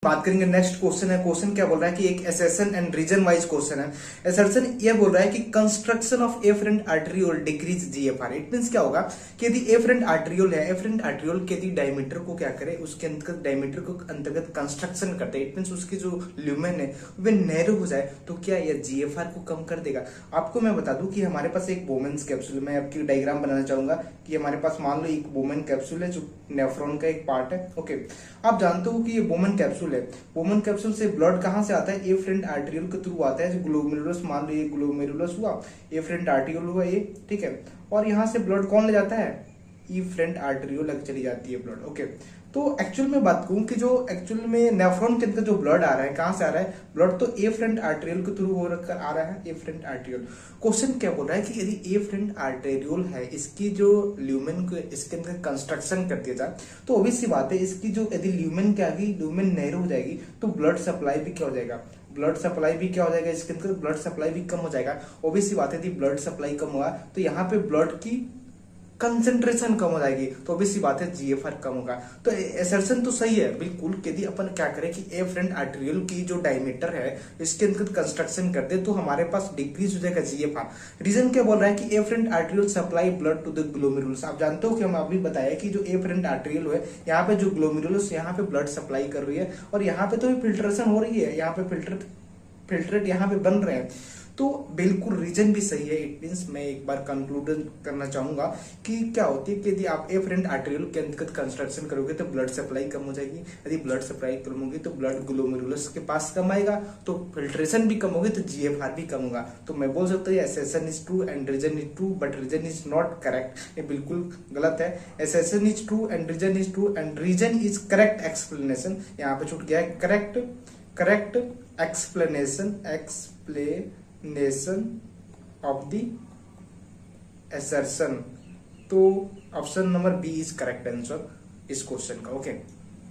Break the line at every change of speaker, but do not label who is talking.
बात करेंगे next question है। क्वेश्चन क्या बोल रहा है कि एक assertion and reason wise question है। एसर्शन ये बोल रहा है कि constriction of efferent arteriole decrease GFR. It means क्या होगा कि यदि एफरेंट आर्टरियोल है, एफरेंट आर्टरियोल के यदि डायमीटर को क्या करे, उसके अंतर्गत डायमीटर को अंतर्गत कंस्ट्रक्शन करते हैं, इट मींस उसकी जो ल्यूमेन है वे नैरो हो जाए, तो क्या यह जीएफआर को कम कर देगा। आपको मैं बता दूं कि हमारे पास एक बोमेन्स कैप्सूल, मैं आपकी डायग्राम बनाना चाहूंगा कि हमारे पास मान लो एक बोमेन कैप्सूल है जो नेफ्रॉन का एक पार्ट है। ओके, आप जानते हो कि ये बोमेन कैप्सूल है। बोमेन कैप्सूल से ब्लड कहां से आता है, एफरेंट आर्टरियोल के थ्रू आता है। जो ग्लोमेरुलस, मान लो ये ग्लोमेरुलस हुआ, एफरेंट आर्टरियोल हुआ ये, ठीक है। और यहां से ब्लड कौन ले जाता है, एफरेंट आर्टरियोल लग चली जाती है ब्लड। ओके, तो एक्चुअल में बात कहूं कि जो एक्चुअल में नेफ्रॉन के अंदर जो ब्लड आ रहा है, कहां से आ रहा है ब्लड, तो एफरेंट आर्टरियोल के थ्रू हो रखकर आ रहा है, एफरेंट आर्टरियोल। क्वेश्चन क्या बोल रहा है कि यदि एफरेंट आर्टरियोल है, इसकी जो ल्यूमेन को इसके अंदर कंस्ट्रक्शन कर दिया जाए, तो ऑब्वियस सी बात है इसकी जो यदि ल्यूमेन क्या होगी, ल्यूमेन नैरो हो जाएगी, तो ब्लड सप्लाई भी क्या हो जाएगा, ब्लड सप्लाई भी क्या हो जाएगा, इसके अंदर ब्लड सप्लाई भी कम हो जाएगा। ऑब्वियस सी बात है, यदि ब्लड सप्लाई कम हुआ तो यहाँ पे ब्लड की कंसेंट्रेशन कम हो जाएगी, तो ऑब्वियसली बात है जीएफआर कम होगा। तो एसर्शन तो सही है बिल्कुल, यदि अपन क्या करें कि एफरेंट आर्टरियोल की जो डायमीटर है इसके अंदर कंस्ट्रक्शन कर दे, तो हमारे पास डिक्रीज हो जाएगा जीएफआर। रीजन क्या बोल रहा है कि efferent arteriole supply blood to the glomerulus. आप जानते हो कि हम अभी बताया कि जो एफरेंट आर्टरियोल है, यहाँ पे जो ग्लोमेरुलस यहाँ पे ब्लड सप्लाई कर रही है, और यहाँ पे तो फिल्ट्रेशन हो रही है, यहाँ पे फिल्ट्रेट यहाँ पे बन रहे हैं, तो बिल्कुल रीजन भी सही है। इट मींस मैं एक बार कंक्लूड करना चाहूंगा कि क्या होती है कि यदि आप एफरेंट आर्टरियोल के अंतर्गत कंस्ट्रक्शन करोगे तो ब्लड सप्लाई कम हो जाएगी, यदि ब्लड सप्लाई कम होगी तो ब्लड ग्लोमेरुलस के पास कम आएगा, तो फिल्ट्रेशन भी कम होगी, तो जीएफआर भी कम होगा। तो मैं बोल सकता हूँ assertion is true and reason is true, but reason is not correct. ये बिल्कुल गलत है। Assertion is true and reason is true and reason is correct explanation. यहाँ पे छूट गया है correct explanation of the assertion। तो option number B is correct answer इस क्वेश्चन का। ओके।